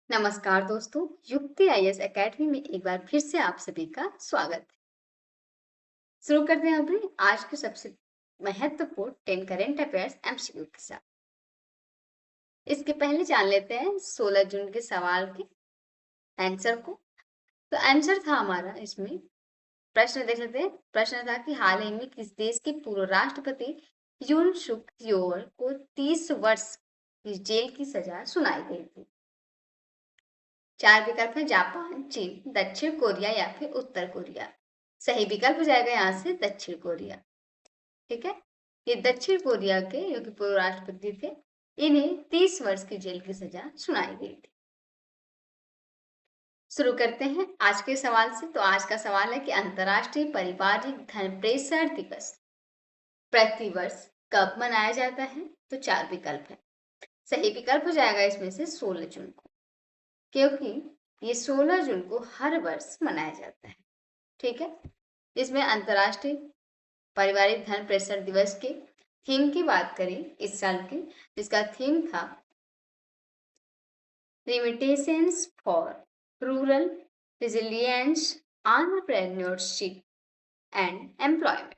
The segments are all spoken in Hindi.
नमस्कार दोस्तों, युक्ति आईएएस एकेडमी में एक बार फिर से आप सभी का स्वागत है। शुरू करते हैं अपनी आज के सबसे महत्वपूर्ण 10 करेंट अफेयर्स एमसीक्यू के साथ। इसके पहले जान लेते हैं 16 जून के सवाल के आंसर को। तो आंसर था हमारा इसमें, प्रश्न देख लेते हैं। प्रश्न था कि हाल ही में किस देश के पूर्व राष्ट्रपति यून सुक योल को 30 वर्ष की जेल की सजा सुनाई गई थी। चार विकल्प है: जापान, चीन, दक्षिण कोरिया या फिर उत्तर कोरिया। सही विकल्प हो जाएगा यहाँ से दक्षिण कोरिया। ठीक है, ये दक्षिण कोरिया के जो कि पूर्व राष्ट्रपति थे, इन्हें 30 वर्ष की जेल की सजा सुनाई गई थी। शुरू करते हैं आज के सवाल से। तो आज का सवाल है कि अंतर्राष्ट्रीय पारिवारिक धन प्रेषण दिवस प्रतिवर्ष कब मनाया जाता है? तो चार विकल्प है। सही विकल्प हो जाएगा इसमें से 16 जून को, क्योंकि ये 16 जून को हर वर्ष मनाया जाता है। ठीक है, इसमें अंतर्राष्ट्रीय पारिवारिक धन प्रेषण दिवस के थीम की बात करें इस साल की, जिसका थीम था remittances for rural resilience entrepreneurship and employment.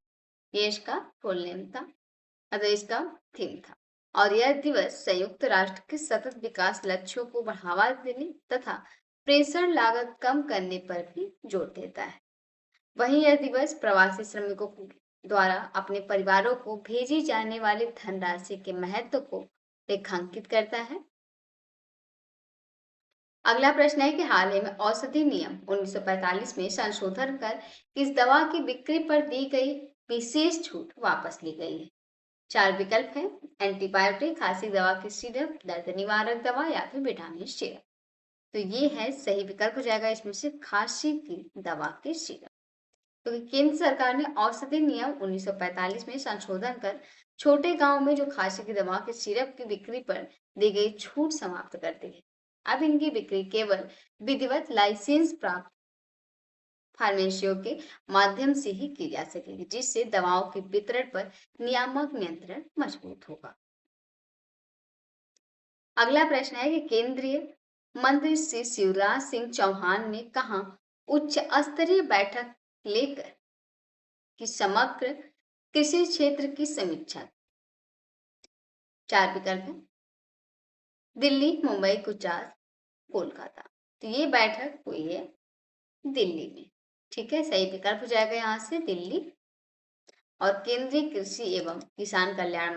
ये इसका फुल नेम था, मतलब इसका थीम था। और यह दिवस संयुक्त राष्ट्र के सतत विकास लक्ष्यों को बढ़ावा देने तथा प्रेषण लागत कम करने पर भी जोर देता है। वहीं यह दिवस प्रवासी श्रमिकों द्वारा अपने परिवारों को भेजी जाने वाली धनराशि के महत्व को रेखांकित करता है। अगला प्रश्न है कि हाल ही में औषधि नियम 1945 में संशोधन कर इस दवा की बिक्री पर दी गई विशेष छूट वापस ली गई है। चार विकल्प है: एंटीबायोटिक, खांसी दवा की सिरप, दर्द निवारक दवा या फिर विटामिन सिरप। तो ये है सही विकल्प हो जाएगा इसमें से खांसी की दवा की सिरप। क्योंकि केंद्र सरकार ने औषधि नियम 1945 में संशोधन कर छोटे गांव में जो खांसी की दवा के सिरप की बिक्री पर दी गई छूट समाप्त कर दी है। अब इनकी बिक्री केवल विधिवत लाइसेंस प्राप्त फार्मेसियों के माध्यम से ही की जा सकेगी, जिससे दवाओं के वितरण पर नियामक नियंत्रण मजबूत होगा। अगला प्रश्न है कि केंद्रीय मंत्री श्री शिवराज सिंह चौहान ने कहा उच्च स्तरीय बैठक लेकर कि समग्र कृषि क्षेत्र की समीक्षा। चार विकल्प है: दिल्ली, मुंबई, गुजरात, कोलकाता। तो ये बैठक हुई है दिल्ली में। ठीक है, सही विकल्प हो जाएगा यहाँ से दिल्ली। और केंद्रीय कृषि एवं किसान कल्याण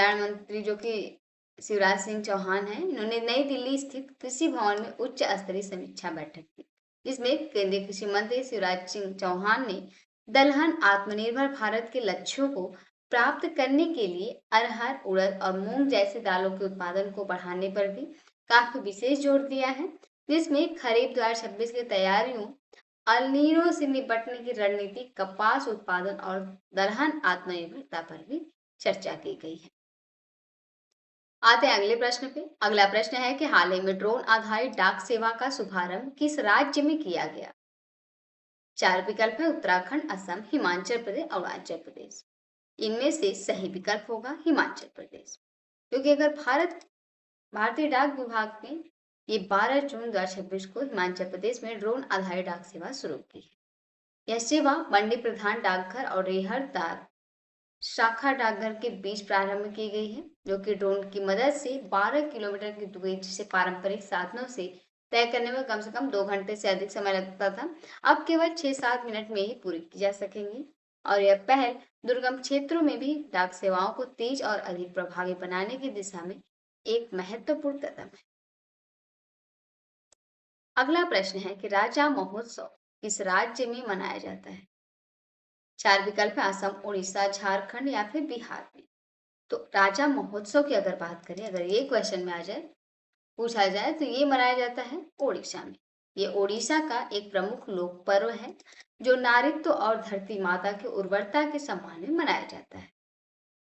मंत्री जो कि शिवराज सिंह चौहान हैं, इन्होंने नई दिल्ली स्थित कृषि भवन में उच्च स्तरीय समीक्षा बैठक की, जिसमें केंद्रीय कृषि मंत्री शिवराज सिंह चौहान ने दलहन आत्मनिर्भर भारत के लक्ष्यों को प्राप्त करने के लिए अरहर, उड़द और मूंग जैसे दालों के उत्पादन को बढ़ाने पर भी काफी विशेष जोर दिया है, जिसमें खरीफ 2026 की तैयारियों, अल नीनो से निपटने की रणनीति, कपास उत्पादन और दलहन आत्मनिर्भरता पर भी चर्चा की गई है। आते हैं अगले प्रश्न पे। अगला प्रश्न है कि हाल ही में ड्रोन आधारित डाक सेवा का शुभारंभ किस राज्य में किया गया? चार विकल्प है: उत्तराखंड, असम, हिमाचल प्रदेश, अरुणाचल प्रदेश। इनमें से सही विकल्प होगा हिमाचल प्रदेश, क्योंकि अगर भारतीय डाक विभाग ने ये 12 जून 2026 को हिमाचल प्रदेश में ड्रोन आधारित डाक सेवा शुरू की है। यह सेवा मंडी प्रधान डाकघर और रेहड़दार शाखा डाकघर के बीच प्रारंभ की गई है, जो कि ड्रोन की मदद से 12 किलोमीटर की दूरी जिसे पारंपरिक साधनों से तय करने में कम से कम 2 घंटे से अधिक समय लगता था, अब केवल 6-7 मिनट में ही पूरी की जा सकेंगी। और यह पहल दुर्गम क्षेत्रों में भी डाक सेवाओं को तेज और अधिक प्रभावी बनाने की दिशा में एक महत्वपूर्ण कदम है। अगला प्रश्न है कि राजा महोत्सव किस राज्य में मनाया जाता है? चार विकल्प है: असम, उड़ीसा, झारखंड या फिर बिहार में। तो राजा महोत्सव की अगर बात करें, अगर ये क्वेश्चन में आ जाए, पूछा जाए, तो ये मनाया जाता है ओडिशा में। ये ओडिशा का एक प्रमुख लोक पर्व है, जो नारित्व और धरती माता की उर्वरता के सम्मान में मनाया जाता है।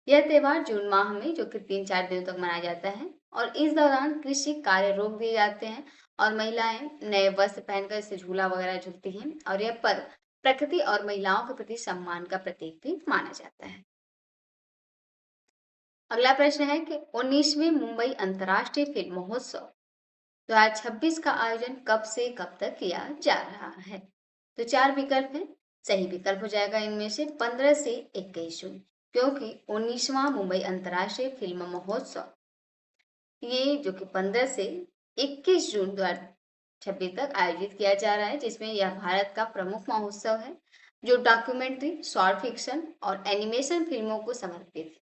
यह त्योहार जून माह में, जो कि 3-4 दिनों तक मनाया जाता है, और इस दौरान कृषि कार्य रोक दिए जाते हैं और महिलाएं नए वस्त्र पहनकर इसे झूला वगैरह झूलती हैं। और यह पर्व प्रकृति और महिलाओं के प्रति सम्मान का प्रतीक भी माना जाता है। अगला प्रश्न है कि 19वें मुंबई अंतर्राष्ट्रीय फिल्म महोत्सव 2026 का आयोजन कब से कब तक किया जा रहा है? तो 4 विकल्प हैं। सही विकल्प हो जाएगा इनमें से 15 से 21 जून, क्योंकि 19वां मुंबई अंतर्राष्ट्रीय फिल्म महोत्सव ये जो कि 15 से 21 जून 2026 तक आयोजित किया जा रहा है, जिसमें यह भारत का प्रमुख महोत्सव है जो डॉक्यूमेंट्री, शॉर्ट फिक्शन और एनिमेशन फिल्मों को समर्पित है।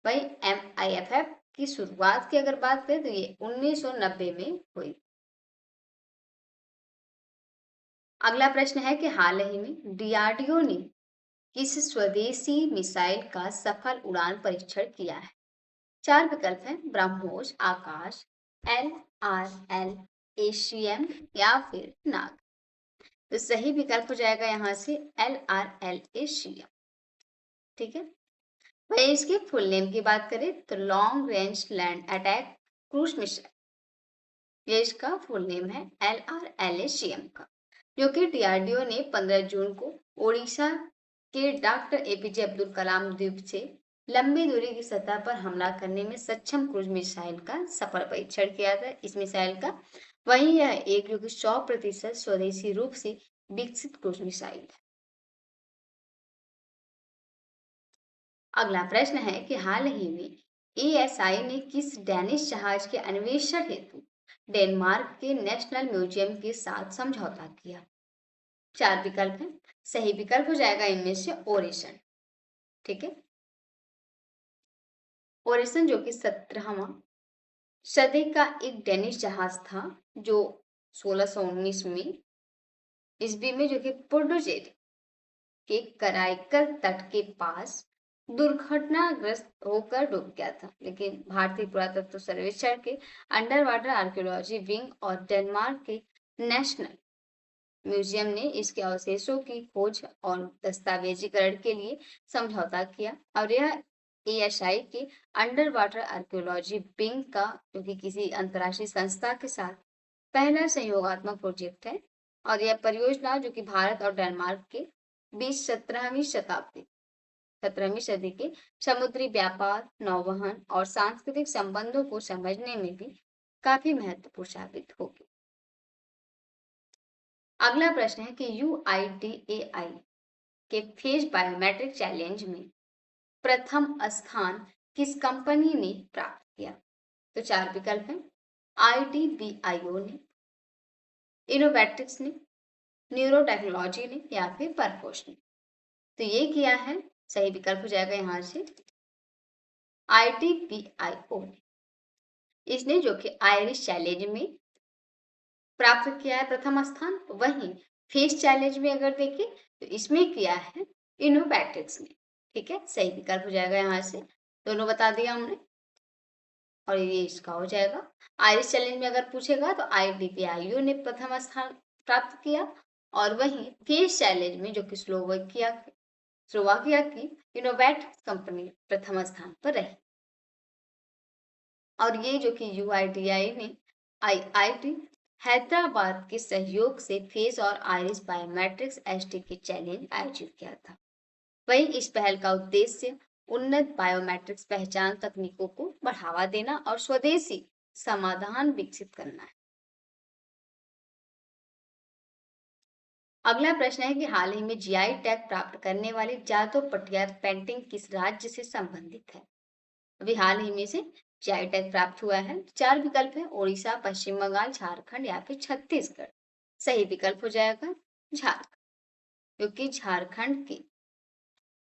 वहीं MIFF की शुरुआत की अगर बात करें तो ये 1990 में हुई। अगला प्रश्न है कि हाल ही में DRDO ने किस स्वदेशी मिसाइल का सफल उड़ान परीक्षण किया है? 4 विकल्प हैं। ब्रह्मोस, आकाश, LRL, एशियम या फिर नाग। तो सही विकल्प हो जाएगा यहाँ से LRL एशियम। ठीक है। वही इसके फुल नेम की बात करें तो long range land attack cruise missile, ये इसका फुल नेम है LRL एशियम का, जो कि DRDO ने 15 जून को ओडिशा के डॉक्टर APJ अब्दुल कलाम द्वीप से लंबी दूरी की सतह पर हमला करने में सक्षम क्रूज मिसाइल का सफल परीक्षण किया था इस मिसाइल का। वहीं यह एक जो कि 100% स्वदेशी रूप से विकसित क्रूज मिसाइल है। अगला प्रश्न है कि हाल ही में ASI ने किस डैनिश जहाज के अन्वेषण हेतु डेनमार्क के नेशनल म्यूजियम के साथ समझौता किया? 4 विकल्प हैं। सही विकल्प हो जाएगा इनमें से ओरिसन। ठीक है। ओरिसन जो कि 17वां सदी का एक डेनिश जहाज था जो 1619 में ईस्वी में जो कि पुडुचेरी के कराईकल तट के पास दुर्घटनाग्रस्त होकर डूब गया था, लेकिन भारतीय पुरातत्व सर्वेक्षण के अंडर वाटर आर्कियोलॉजी विंग और डेनमार्क के नेशनल म्यूजियम ने इसके अवशेषों की खोज और दस्तावेजीकरण के लिए समझौता किया और यह ASI के अंडर वाटर आर्कियोलॉजी विंग का जो कि किसी अंतर्राष्ट्रीय संस्था के साथ पहला सहयोगात्मक प्रोजेक्ट है। और यह परियोजना जो कि भारत और डेनमार्क के बीच 17वीं सदी के समुद्री व्यापार, नौवहन और सांस्कृतिक संबंधों को समझने में भी काफी महत्वपूर्ण साबित होगी। अगला प्रश्न है कि UIDAI के फेज बायोमेट्रिक चैलेंज में प्रथम स्थान किस कंपनी ने प्राप्त किया? तो 4 विकल्प हैं। IDBIO ने, इनोवेटिक्स ने, न्यूरो टेक्नोलॉजी ने या फिर परफोस ने। तो ये किया है, सही विकल्प हो जाएगा यहाँ से IDBIO ने। इसने जो कि आयरिश चैलेंज में प्राप्त किया है प्रथम स्थान। वहीं फेस चैलेंज में अगर देखें तो इसमें किया है इनोवेटिक्स ने। ठीक है, सही विकल्प हो जाएगा यहाँ से, दोनों बता दिया हमने और ये इसका हो जाएगा। आयरिश चैलेंज में अगर पूछेगा तो IDBIO ने प्रथम स्थान प्राप्त किया और वहीं फेस चैलेंज में जो कि स्लोवाकिया की इनोवेटिक्स कंपनी प्रथम स्थान पर रही। और ये जो कि UIDAI ने IIT हैदराबाद के सहयोग से फेस और आइरिस बायोमेट्रिक्स STK चैलेंज आयोजित किया था। वहीं इस पहल का उद्देश्य उन्नत बायोमेट्रिक्स पहचान तकनीकों को बढ़ावा देना और स्वदेशी समाधान विकसित करना है। अगला प्रश्न है कि हाल ही में GI टैग प्राप्त करने वाली जादव पटियार पेंटिंग किस राज्य से संबंधित है? अभी हाल ही में से GI टैग प्राप्त हुआ है। 4 विकल्प है। ओडिशा, पश्चिम बंगाल, झारखंड या फिर छत्तीसगढ़। सही विकल्प हो जाएगा झारखंड, क्योंकि झारखंड की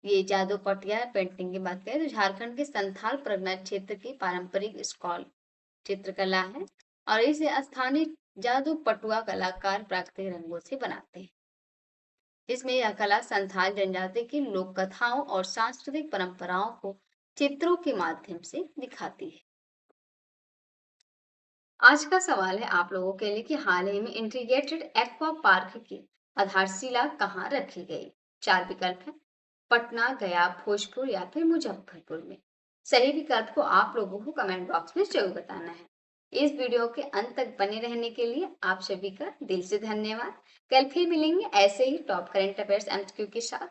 ये जादू पटियार पेंटिंग की बात करें तो झारखंड के संथाल परगना क्षेत्र की पारंपरिक स्कॉल चित्रकला है और इसे स्थानीय जादू पटुआ कलाकार प्राकृतिक रंगों से बनाते हैं। इसमें यह कला संथाल जनजाति की लोक कथाओं और सांस्कृतिक परंपराओं को चित्रों के माध्यम से दिखाती है। आज का सवाल है आप लोगों के लिए कि हाल ही में इंटीग्रेटेड एक्वा पार्क की आधारशिला कहाँ रखी गई? 4 विकल्प है। पटना, गया, भोजपुर या फिर मुजफ्फरपुर में। सही विकल्प को आप लोगों को कमेंट बॉक्स में जरूर बताना है। इस वीडियो के अंत तक बने रहने के लिए आप सभी का दिल से धन्यवाद। कल फिर मिलेंगे ऐसे ही टॉप करंट अफेयर्स MCQ के साथ।